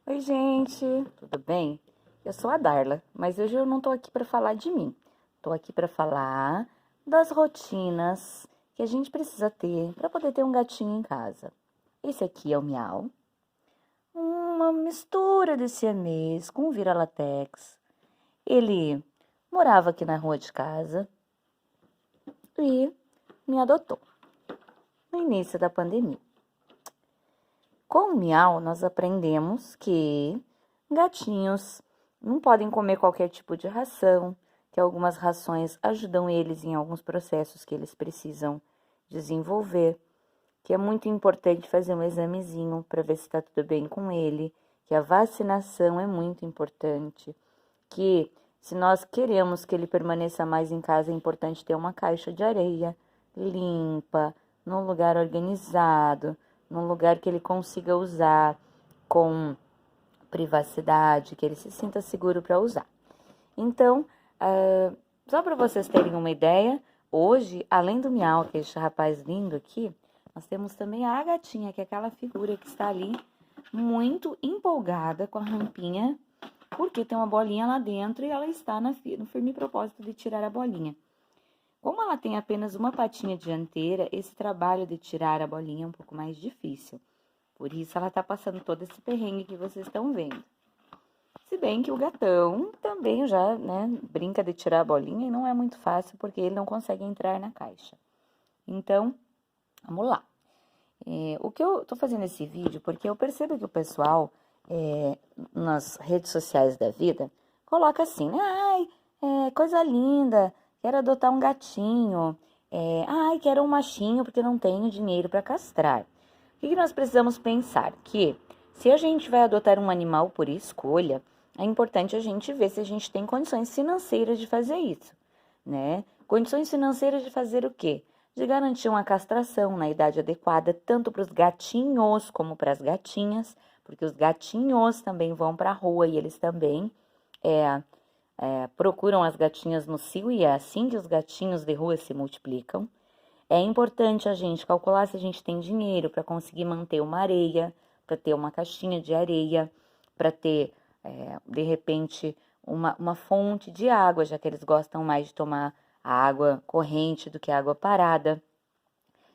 Oi, gente, tudo bem? Eu sou a Darla, mas hoje eu não tô aqui para falar de mim. Tô aqui para falar das rotinas que a gente precisa ter para poder ter um gatinho em casa. Esse aqui é o Miau, uma mistura de siamês com vira-latex. Ele morava aqui na rua de casa e me adotou no início da pandemia. Com o Miau, nós aprendemos que gatinhos não podem comer qualquer tipo de ração, que algumas rações ajudam eles em alguns processos que eles precisam desenvolver, que é muito importante fazer um examezinho para ver se está tudo bem com ele, que a vacinação é muito importante, que se nós queremos que ele permaneça mais em casa, é importante ter uma caixa de areia limpa, num lugar organizado, num lugar que ele consiga usar com privacidade, que ele se sinta seguro para usar. Então, só para vocês terem uma ideia, hoje, além do Miau, que é esse rapaz lindo aqui, nós temos também a gatinha, que é aquela figura que está ali muito empolgada com a rampinha, porque tem uma bolinha lá dentro e ela está no firme propósito de tirar a bolinha. Como ela tem apenas uma patinha dianteira, esse trabalho de tirar a bolinha é um pouco mais difícil. Por isso ela está passando todo esse perrengue que vocês estão vendo. Se bem que o gatão também já, brinca de tirar a bolinha e não é muito fácil porque ele não consegue entrar na caixa. Então, vamos lá. O que eu tô fazendo esse vídeo porque eu percebo que o pessoal nas redes sociais da vida coloca assim, né? Ai, coisa linda, quero adotar um gatinho. Ai, quero um machinho porque não tenho dinheiro para castrar. O que nós precisamos pensar? Que se a gente vai adotar um animal por escolha, é importante a gente ver se a gente tem condições financeiras de fazer isso, né? Condições financeiras de fazer o quê? De garantir uma castração na idade adequada, tanto para os gatinhos como para as gatinhas, porque os gatinhos também vão para a rua e eles também procuram as gatinhas no cio e é assim que os gatinhos de rua se multiplicam. É importante a gente calcular se a gente tem dinheiro para conseguir manter uma areia, para ter uma caixinha de areia, para ter, de repente, uma fonte de água, já que eles gostam mais de tomar a água corrente do que a água parada.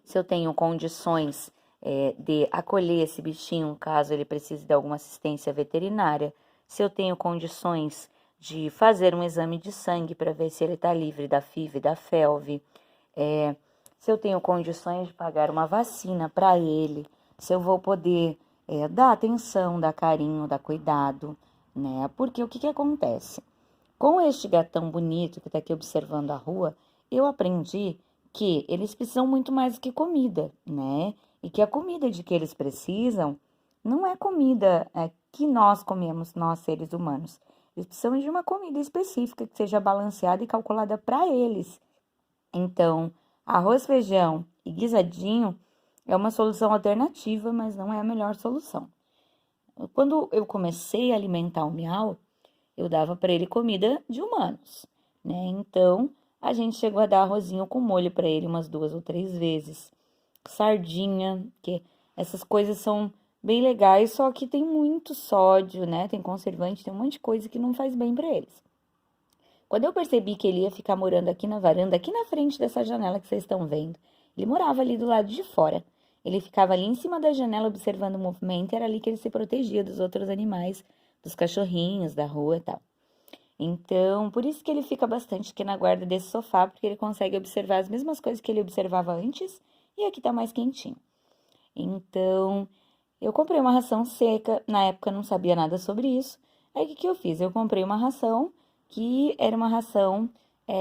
Se eu tenho condições de acolher esse bichinho, caso ele precise de alguma assistência veterinária. Se eu tenho condições de fazer um exame de sangue para ver se ele está livre da FIV e da FeLV. Se eu tenho condições de pagar uma vacina para ele, se eu vou poder dar atenção, dar carinho, dar cuidado, né? Porque o que acontece? Com este gatão bonito que está aqui observando a rua, eu aprendi que eles precisam muito mais do que comida, né? E que a comida de que eles precisam não é comida que nós comemos, nós seres humanos. Eles precisam de uma comida específica que seja balanceada e calculada para eles. Então, arroz, feijão e guisadinho é uma solução alternativa, mas não é a melhor solução. Quando eu comecei a alimentar o Miau, eu dava para ele comida de humanos, né? Então, a gente chegou a dar arrozinho com molho para ele umas 2 ou 3 vezes. Sardinha, que essas coisas são bem legais, só que tem muito sódio, né? Tem conservante, tem um monte de coisa que não faz bem para eles. Quando eu percebi que ele ia ficar morando aqui na varanda, aqui na frente dessa janela que vocês estão vendo, ele morava ali do lado de fora. Ele ficava ali em cima da janela observando o movimento, era ali que ele se protegia dos outros animais, dos cachorrinhos da rua e tal. Então, por isso que ele fica bastante aqui na guarda desse sofá, porque ele consegue observar as mesmas coisas que ele observava antes e aqui tá mais quentinho. Então, eu comprei uma ração seca, na época eu não sabia nada sobre isso. Aí o que eu fiz? Eu comprei uma ração que era uma ração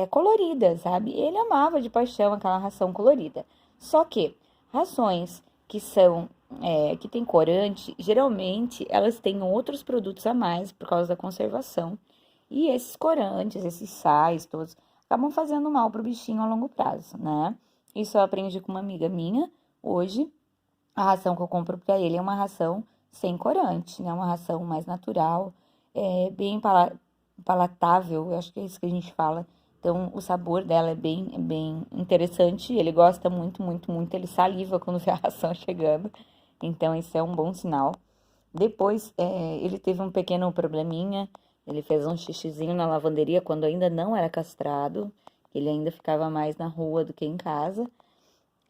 colorida, sabe? Ele amava de paixão aquela ração colorida. Só que rações que são que tem corante, geralmente elas têm outros produtos a mais por causa da conservação. E esses corantes, esses sais todos, acabam fazendo mal pro bichinho a longo prazo, né? Isso eu aprendi com uma amiga minha hoje. A ração que eu compro para ele é uma ração sem corante, né? Uma ração mais natural, bem palatável, eu acho que é isso que a gente fala. Então, o sabor dela é bem interessante. Ele gosta muito, muito, muito. Ele saliva quando vê a ração chegando. Então, isso é um bom sinal. Depois, ele teve um pequeno probleminha, ele fez um xixizinho na lavanderia quando ainda não era castrado, ele ainda ficava mais na rua do que em casa,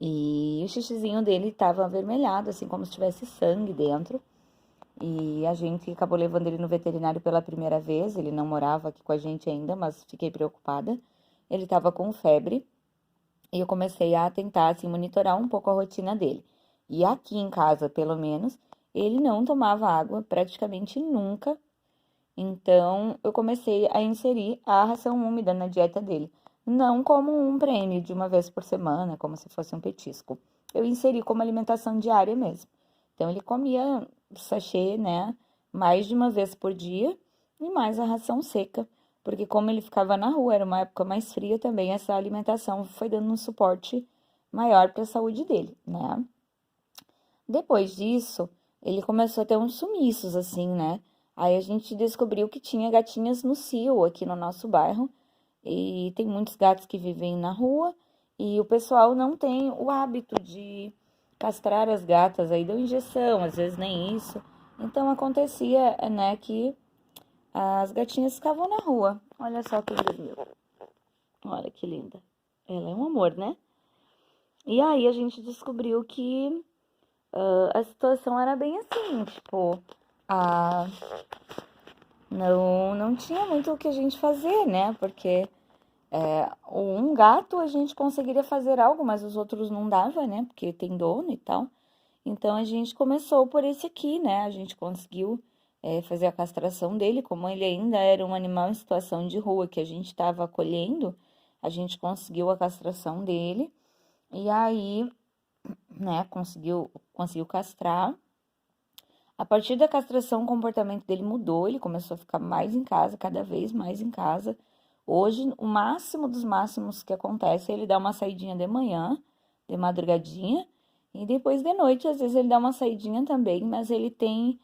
e o xixizinho dele estava avermelhado, assim como se tivesse sangue dentro, e a gente acabou levando ele no veterinário pela primeira vez, ele não morava aqui com a gente ainda, mas fiquei preocupada, ele estava com febre, e eu comecei a tentar, assim, monitorar um pouco a rotina dele. E aqui em casa, pelo menos, ele não tomava água praticamente nunca. Então, eu comecei a inserir a ração úmida na dieta dele. Não como um prêmio de uma vez por semana, como se fosse um petisco. Eu inseri como alimentação diária mesmo. Então, ele comia sachê, né, mais de uma vez por dia e mais a ração seca. Porque como ele ficava na rua, era uma época mais fria também, essa alimentação foi dando um suporte maior para a saúde dele, né? Depois disso, ele começou a ter uns sumiços, assim, né? Aí a gente descobriu que tinha gatinhas no cio aqui no nosso bairro. E tem muitos gatos que vivem na rua. E o pessoal não tem o hábito de castrar as gatas. Aí deu injeção, às vezes nem isso. Então acontecia, né, que as gatinhas ficavam na rua. Olha só que dormiu. Olha que linda. Ela é um amor, né? E aí a gente descobriu que a situação era bem assim, tipo, a... não tinha muito o que a gente fazer, né? Porque um gato a gente conseguiria fazer algo, mas os outros não dava, né? Porque tem dono e tal. Então a gente começou por esse aqui, né? A gente conseguiu fazer a castração dele, como ele ainda era um animal em situação de rua que a gente estava acolhendo, a gente conseguiu a castração dele. E aí, né, conseguiu castrar. A partir da castração, o comportamento dele mudou, ele começou a ficar mais em casa, cada vez mais em casa. Hoje, o máximo dos máximos que acontece é ele dar uma saidinha de manhã, de madrugadinha, e depois de noite, às vezes ele dá uma saidinha também, mas ele tem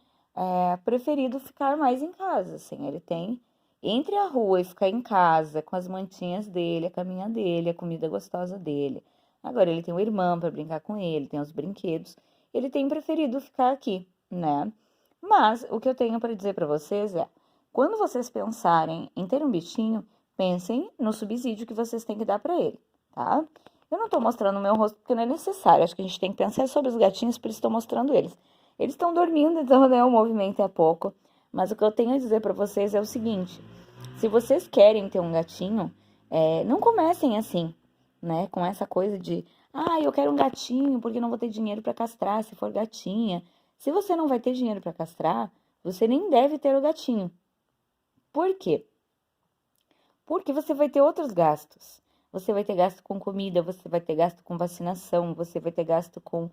preferido ficar mais em casa, assim, ele tem entre a rua e ficar em casa, com as mantinhas dele, a caminha dele, a comida gostosa dele. Agora ele tem o irmão para brincar com ele, tem os brinquedos, ele tem preferido ficar aqui, né? Mas o que eu tenho para dizer para vocês é, quando vocês pensarem em ter um bichinho, pensem no subsídio que vocês têm que dar para ele, tá? Eu não tô mostrando o meu rosto porque não é necessário. Acho que a gente tem que pensar sobre os gatinhos, por isso estou mostrando eles. Eles estão dormindo, então né, o movimento é pouco. Mas o que eu tenho a dizer para vocês é o seguinte: se vocês querem ter um gatinho, não comecem assim, né? Com essa coisa de, eu quero um gatinho porque não vou ter dinheiro para castrar se for gatinha. Se você não vai ter dinheiro para castrar, você nem deve ter o gatinho. Por quê? Porque você vai ter outros gastos. Você vai ter gasto com comida, você vai ter gasto com vacinação, você vai ter gasto com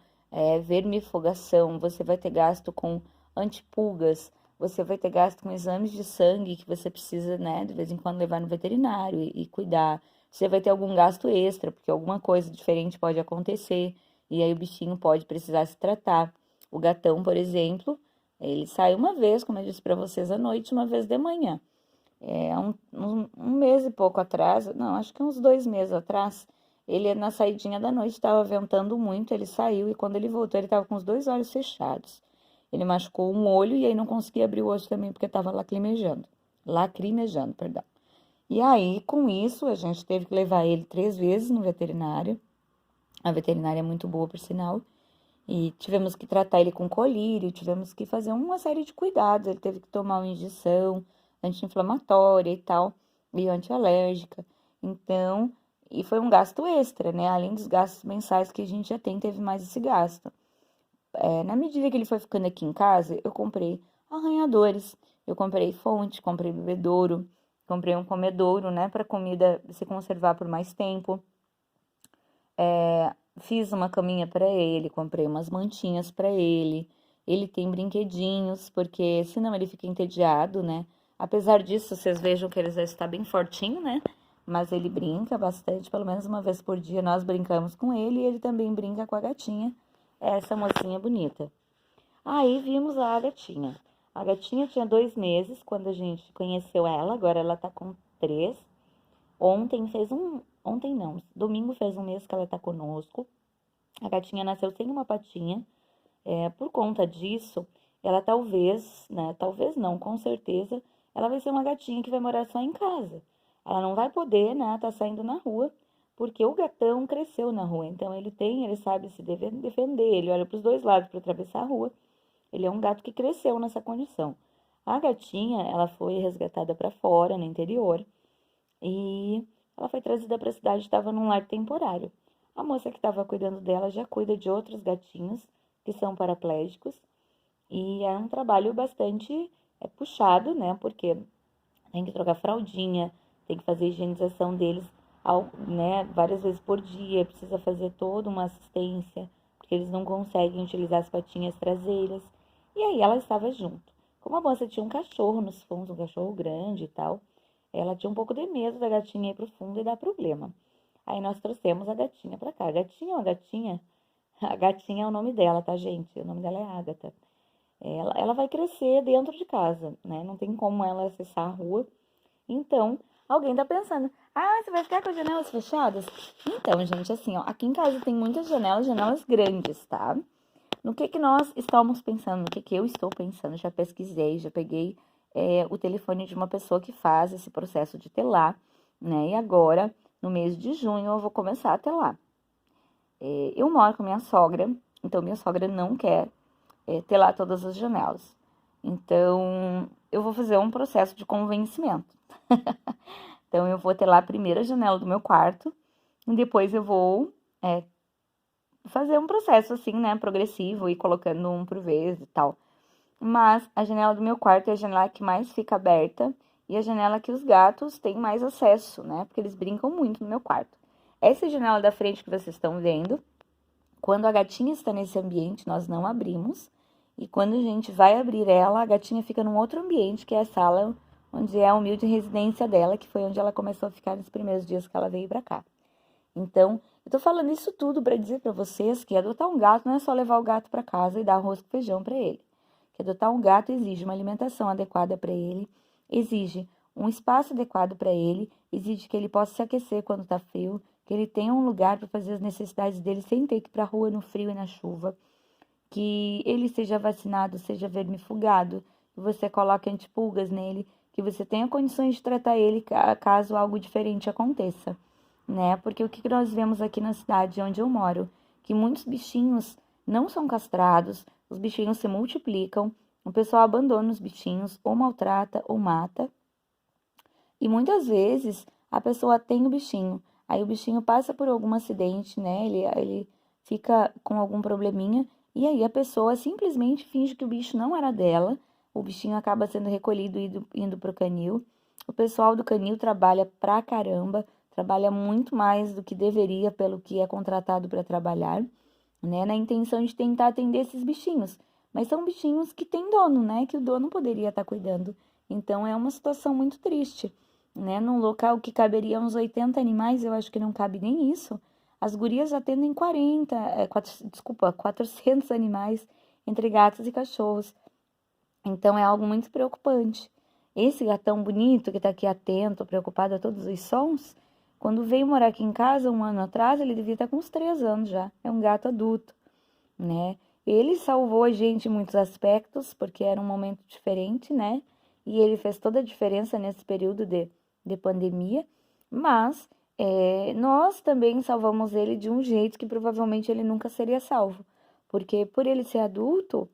vermifugação, você vai ter gasto com antipulgas, você vai ter gasto com exames de sangue que você precisa, né, de vez em quando levar no veterinário e cuidar. Você vai ter algum gasto extra, porque alguma coisa diferente pode acontecer e aí o bichinho pode precisar se tratar. O gatão, por exemplo, ele sai uma vez, como eu disse para vocês, à noite, uma vez de manhã. Um mês e pouco atrás, não, acho que uns 2 meses atrás, ele na saidinha da noite estava ventando muito, ele saiu e quando ele voltou ele estava com os dois olhos fechados. Ele machucou um olho e aí não conseguia abrir o olho também porque estava lacrimejando, perdão. E aí, com isso, a gente teve que levar ele 3 vezes no veterinário. A veterinária é muito boa, por sinal. E tivemos que tratar ele com colírio, tivemos que fazer uma série de cuidados. Ele teve que tomar uma injeção anti-inflamatória e tal, e antialérgica. Então, e foi um gasto extra, né? Além dos gastos mensais que a gente já tem, teve mais esse gasto. Na medida que ele foi ficando aqui em casa, eu comprei arranhadores, eu comprei fonte, comprei bebedouro, comprei um comedouro, né, para comida se conservar por mais tempo. Fiz uma caminha para ele, comprei umas mantinhas para ele. Ele tem brinquedinhos, porque senão ele fica entediado, né? Apesar disso, vocês vejam que ele já está bem fortinho, né? Mas ele brinca bastante, pelo menos uma vez por dia nós brincamos com ele e ele também brinca com a gatinha, essa mocinha bonita. Aí vimos a gatinha. A gatinha tinha 2 meses quando a gente conheceu ela, agora ela tá com 3. Ontem não, domingo fez um mês que ela tá conosco. A gatinha nasceu sem uma patinha. Por conta disso, ela talvez, né, talvez não, com certeza, ela vai ser uma gatinha que vai morar só em casa. Ela não vai poder, né, tá saindo na rua, porque o gatão cresceu na rua, então ele sabe se defender, ele olha para os dois lados para atravessar a rua. Ele é um gato que cresceu nessa condição. A gatinha, ela foi resgatada para fora, no interior, e ela foi trazida para a cidade, estava num lar temporário. A moça que estava cuidando dela já cuida de outros gatinhos que são paraplégicos e é um trabalho bastante puxado, né? Porque tem que trocar fraldinha, tem que fazer higienização deles, né, várias vezes por dia, precisa fazer toda uma assistência, porque eles não conseguem utilizar as patinhas traseiras. E aí ela estava junto. Como a moça tinha um cachorro nos fundos, um cachorro grande e tal, ela tinha um pouco de medo da gatinha ir pro fundo e dar problema. Aí nós trouxemos a gatinha pra cá. A gatinha é uma gatinha? A gatinha é o nome dela, tá, gente? O nome dela é Agatha. Ela vai crescer dentro de casa, né? Não tem como ela acessar a rua. Então, alguém tá pensando, ah, você vai ficar com as janelas fechadas? Então, gente, assim, ó, aqui em casa tem muitas janelas, janelas grandes, tá? No que nós estamos pensando, no que eu estou pensando, já pesquisei, já peguei o telefone de uma pessoa que faz esse processo de telar, né? E agora, no mês de junho, eu vou começar a telar. Eu moro com minha sogra, então minha sogra não quer telar todas as janelas. Então, eu vou fazer um processo de convencimento. Então, eu vou telar a primeira janela do meu quarto, e depois eu vou fazer um processo assim, né, progressivo, e colocando um por vez e tal. Mas a janela do meu quarto é a janela que mais fica aberta e a janela que os gatos têm mais acesso, né, porque eles brincam muito no meu quarto. Essa janela da frente que vocês estão vendo, quando a gatinha está nesse ambiente, nós não abrimos. E quando a gente vai abrir ela, a gatinha fica num outro ambiente, que é a sala onde é a humilde residência dela, que foi onde ela começou a ficar nos primeiros dias que ela veio pra cá. Então, eu tô falando isso tudo para dizer para vocês que adotar um gato não é só levar o gato para casa e dar arroz com feijão para ele. Que adotar um gato exige uma alimentação adequada para ele, exige um espaço adequado para ele, exige que ele possa se aquecer quando tá frio, que ele tenha um lugar para fazer as necessidades dele sem ter que ir para a rua no frio e na chuva, que ele seja vacinado, seja vermifugado, que você coloque antipulgas nele, que você tenha condições de tratar ele caso algo diferente aconteça, né? Porque o que nós vemos aqui na cidade onde eu moro, que muitos bichinhos não são castrados, os bichinhos se multiplicam, o pessoal abandona os bichinhos, ou maltrata ou mata, e muitas vezes a pessoa tem o bichinho, aí o bichinho passa por algum acidente, né? Ele fica com algum probleminha, e aí a pessoa simplesmente finge que o bicho não era dela, o bichinho acaba sendo recolhido e indo pro canil. O pessoal do canil trabalha pra caramba, trabalha muito mais do que deveria pelo que é contratado para trabalhar, né? Na intenção de tentar atender esses bichinhos. Mas são bichinhos que têm dono, né? Que o dono poderia estar cuidando. Então é uma situação muito triste, né? Num local que caberia uns 80 animais, eu acho que não cabe nem isso. As gurias atendem 400 animais entre gatos e cachorros. Então é algo muito preocupante. Esse gatão bonito que tá aqui atento, preocupado a todos os sons, quando veio morar aqui em casa um ano atrás, ele devia estar com uns 3 anos já. É um gato adulto, né? Ele salvou a gente em muitos aspectos, porque era um momento diferente, né? E ele fez toda a diferença nesse período de pandemia, mas nós também salvamos ele de um jeito que provavelmente ele nunca seria salvo, porque por ele ser adulto,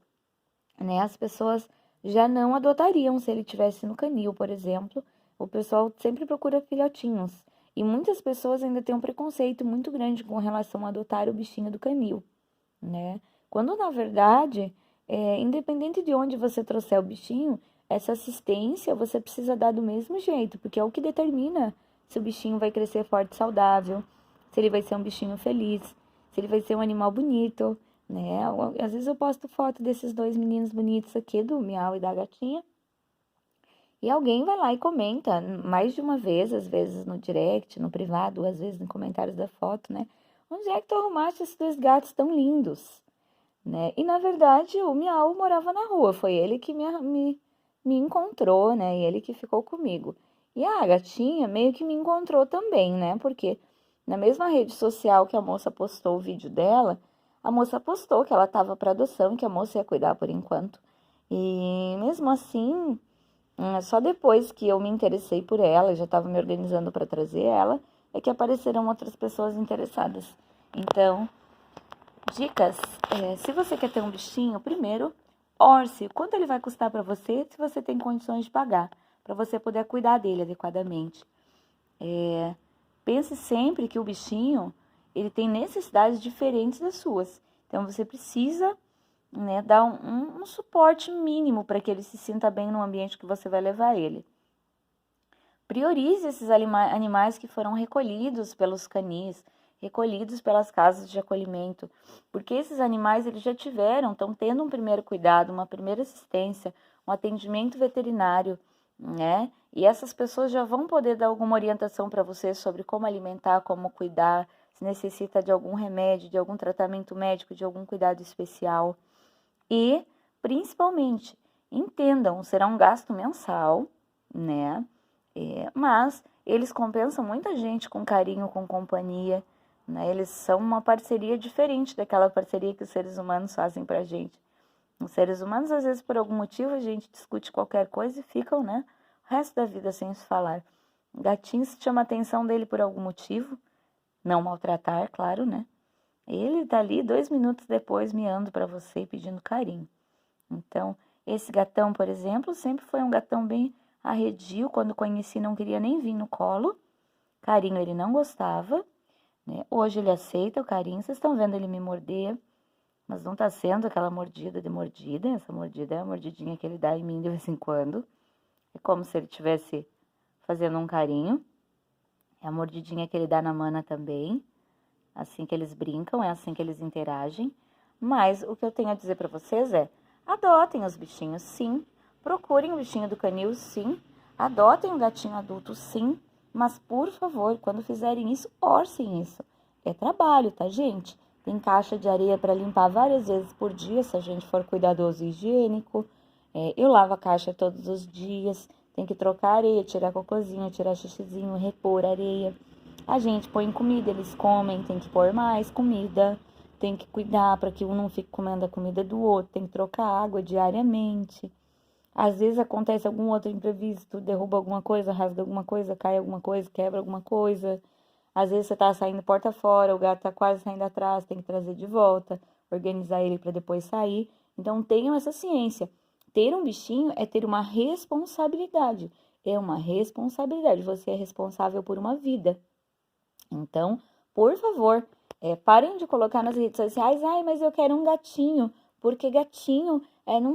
né, as pessoas já não adotariam se ele tivesse no canil, por exemplo. O pessoal sempre procura filhotinhos, e muitas pessoas ainda têm um preconceito muito grande com relação a adotar o bichinho do canil, né? Quando, na verdade, independente de onde você trouxer o bichinho, essa assistência você precisa dar do mesmo jeito, porque é o que determina se o bichinho vai crescer forte e saudável, se ele vai ser um bichinho feliz, se ele vai ser um animal bonito, né? Às vezes eu posto foto desses dois meninos bonitos aqui, do Miau e da gatinha, e alguém vai lá e comenta mais de uma vez, às vezes no direct, no privado, às vezes nos comentários da foto, né? Onde é que tu arrumaste esses dois gatos tão lindos? Né? E na verdade o Miau morava na rua, foi ele que me encontrou, né? E ele que ficou comigo. E a gatinha meio que me encontrou também, né? Porque na mesma rede social que a moça postou o vídeo dela, a moça postou que ela estava para adoção, que a moça ia cuidar por enquanto. E mesmo assim, só depois que eu me interessei por ela, já estava me organizando para trazer ela, é que apareceram outras pessoas interessadas. Então, dicas, se você quer ter um bichinho, primeiro, orce quanto ele vai custar para você, se você tem condições de pagar, para você poder cuidar dele adequadamente. Pense sempre que o bichinho, ele tem necessidades diferentes das suas. Então, você precisa, né, dar um suporte mínimo para que ele se sinta bem no ambiente que você vai levar ele. Priorize esses animais que foram recolhidos pelos canis, recolhidos pelas casas de acolhimento, porque esses animais eles já estão tendo um primeiro cuidado, uma primeira assistência, um atendimento veterinário, né? E essas pessoas já vão poder dar alguma orientação para você sobre como alimentar, como cuidar, se necessita de algum remédio, de algum tratamento médico, de algum cuidado especial. E, principalmente, entendam, será um gasto mensal, né? Mas eles compensam muita gente com carinho, com companhia, né? Eles são uma parceria diferente daquela parceria que os seres humanos fazem pra gente. Os seres humanos, às vezes, por algum motivo, a gente discute qualquer coisa e ficam, né, o resto da vida sem se falar. O gatinho, se chama a atenção dele por algum motivo, não maltratar, claro, né? Ele tá ali 2 minutos depois miando para você e pedindo carinho. Então, esse gatão, por exemplo, sempre foi um gatão bem arredio. Quando conheci, não queria nem vir no colo. Carinho ele não gostava, né? Hoje ele aceita o carinho. Vocês estão vendo ele me morder, mas não tá sendo aquela mordida de mordida. Essa mordida é a mordidinha que ele dá em mim de vez em quando. É como se ele estivesse fazendo um carinho. É a mordidinha que ele dá na mana também. Assim que eles brincam, é assim que eles interagem. Mas o que eu tenho a dizer para vocês é: adotem os bichinhos, sim. Procurem o bichinho do canil, sim. Adotem um gatinho adulto, sim. Mas, por favor, quando fizerem isso, orcem isso. É trabalho, tá, gente? Tem caixa de areia para limpar várias vezes por dia, se a gente for cuidadoso e higiênico. Eu lavo a caixa todos os dias. Tem que trocar areia, tirar cocôzinho, tirar xixizinho, repor areia. A gente põe comida, eles comem, tem que pôr mais comida, tem que cuidar para que um não fique comendo a comida do outro, tem que trocar água diariamente. Às vezes acontece algum outro imprevisto, derruba alguma coisa, rasga alguma coisa, cai alguma coisa, quebra alguma coisa. Às vezes você tá saindo porta fora, o gato tá quase saindo atrás, tem que trazer de volta, organizar ele para depois sair. Então tenham essa ciência. Ter um bichinho é ter uma responsabilidade. É uma responsabilidade. Você é responsável por uma vida. Então, por favor, parem de colocar nas redes sociais: ai, mas eu quero um gatinho, porque gatinho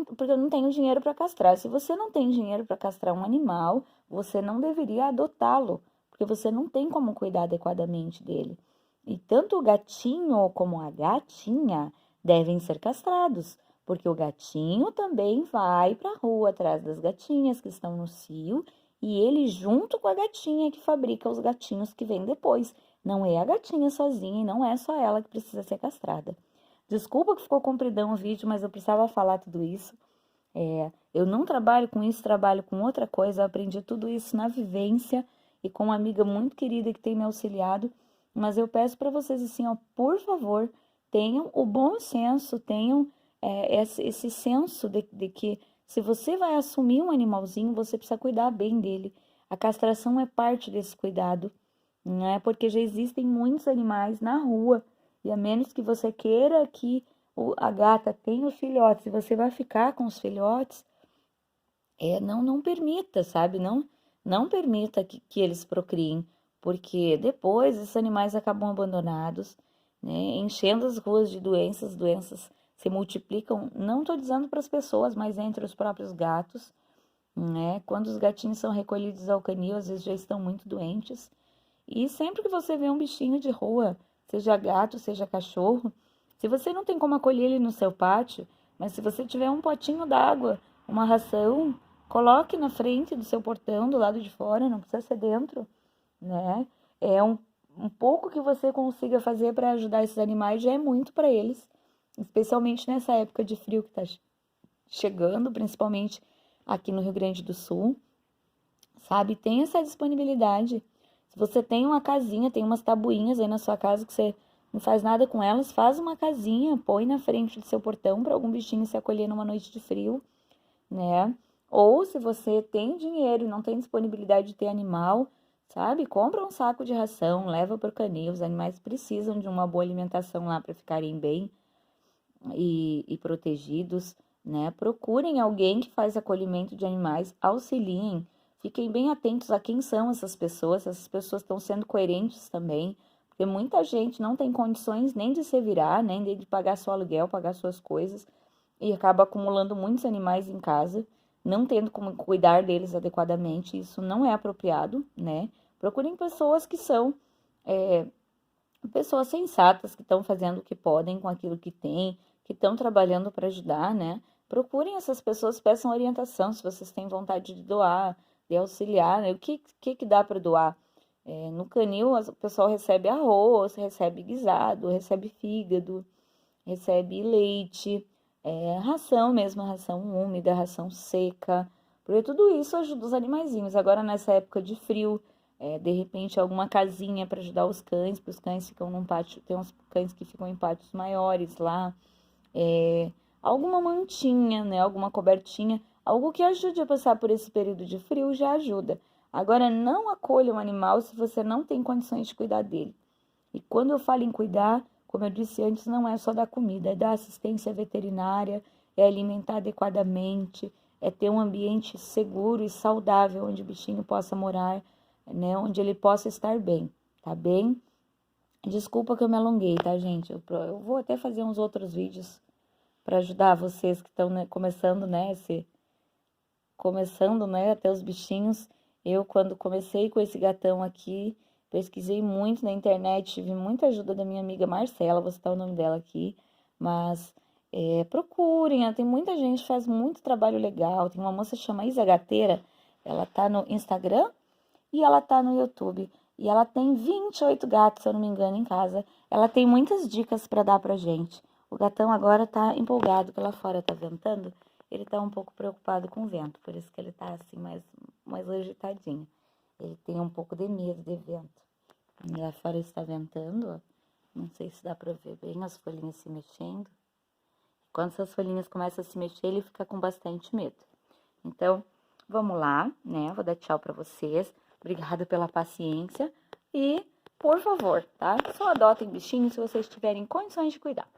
porque eu não tenho dinheiro para castrar. Se você não tem dinheiro para castrar um animal, você não deveria adotá-lo, porque você não tem como cuidar adequadamente dele. E tanto o gatinho como a gatinha devem ser castrados, porque o gatinho também vai para a rua atrás das gatinhas que estão no cio, e ele junto com a gatinha que fabrica os gatinhos que vêm depois. Não é a gatinha sozinha e não é só ela que precisa ser castrada. Desculpa que ficou compridão o vídeo, mas eu precisava falar tudo isso. Eu não trabalho com isso, trabalho com outra coisa. Eu aprendi tudo isso na vivência e com uma amiga muito querida que tem me auxiliado. Mas eu peço para vocês assim, ó, por favor, tenham o bom senso, tenham esse senso de que se você vai assumir um animalzinho, você precisa cuidar bem dele. A castração é parte desse cuidado, né? Porque já existem muitos animais na rua e a menos que você queira que a gata tenha os filhotes e você vai ficar com os filhotes, não permita, sabe? Não permita que eles procriem, porque depois esses animais acabam abandonados, né? Enchendo as ruas de doenças se multiplicam, não estou dizendo para as pessoas, mas entre os próprios gatos, né? Quando os gatinhos são recolhidos ao canil, às vezes já estão muito doentes. E sempre que você vê um bichinho de rua, seja gato, seja cachorro, se você não tem como acolher ele no seu pátio, mas se você tiver um potinho d'água, uma ração, coloque na frente do seu portão, do lado de fora, não precisa ser dentro, né? É um pouco que você consiga fazer para ajudar esses animais já é muito para eles, especialmente nessa época de frio que está chegando, principalmente aqui no Rio Grande do Sul, sabe? Tem essa disponibilidade. Se você tem uma casinha, tem umas tabuinhas aí na sua casa que você não faz nada com elas, faz uma casinha, põe na frente do seu portão para algum bichinho se acolher numa noite de frio. né? Ou se você tem dinheiro e não tem disponibilidade de ter animal, sabe? Compra um saco de ração, leva para o canil. Os animais precisam de uma boa alimentação lá para ficarem bem e protegidos, né? Procurem alguém que faz acolhimento de animais, auxiliem, fiquem bem atentos a quem são essas pessoas estão sendo coerentes também, porque muita gente não tem condições nem de se virar, nem de pagar seu aluguel, pagar suas coisas, e acaba acumulando muitos animais em casa, não tendo como cuidar deles adequadamente, isso não é apropriado, né? Procurem pessoas que são pessoas sensatas, que estão fazendo o que podem com aquilo que têm, que estão trabalhando para ajudar, né? Procurem essas pessoas, peçam orientação se vocês têm vontade de doar, de auxiliar, né? O que dá para doar? No canil, o pessoal recebe arroz, recebe guisado, recebe fígado, recebe leite, ração mesmo, ração úmida, ração seca, porque tudo isso ajuda os animaizinhos. Agora, nessa época de frio, de repente, alguma casinha para ajudar os cães, porque os cães ficam num pátio, tem uns cães que ficam em pátios maiores lá, alguma mantinha, né, alguma cobertinha, algo que ajude a passar por esse período de frio já ajuda. Agora, não acolha um animal se você não tem condições de cuidar dele. E quando eu falo em cuidar, como eu disse antes, não é só dar comida, é dar assistência veterinária, é alimentar adequadamente, é ter um ambiente seguro e saudável onde o bichinho possa morar, né? Onde ele possa estar bem, tá bem? Desculpa que eu me alonguei, tá, gente? Eu vou até fazer uns outros vídeos para ajudar vocês que estão, né, começando, né, até os bichinhos. Eu, quando comecei com esse gatão aqui, pesquisei muito na internet, tive muita ajuda da minha amiga Marcela, vou citar o nome dela aqui, mas procurem, tem muita gente que faz muito trabalho legal, tem uma moça que chama Isa Gateira, ela tá no Instagram e ela tá no YouTube, e ela tem 28 gatos, se eu não me engano, em casa, ela tem muitas dicas para dar pra gente. O gatão agora tá empolgado, que lá fora tá ventando, ele tá um pouco preocupado com o vento, por isso que ele tá assim mais agitadinho. Ele tem um pouco de medo de vento. E lá fora está ventando, ó. Não sei se dá pra ver bem as folhinhas se mexendo. Quando essas folhinhas começam a se mexer, ele fica com bastante medo. Então, vamos lá, né? Vou dar tchau pra vocês. Obrigada pela paciência. E, por favor, tá? Só adotem bichinhos se vocês tiverem condições de cuidar.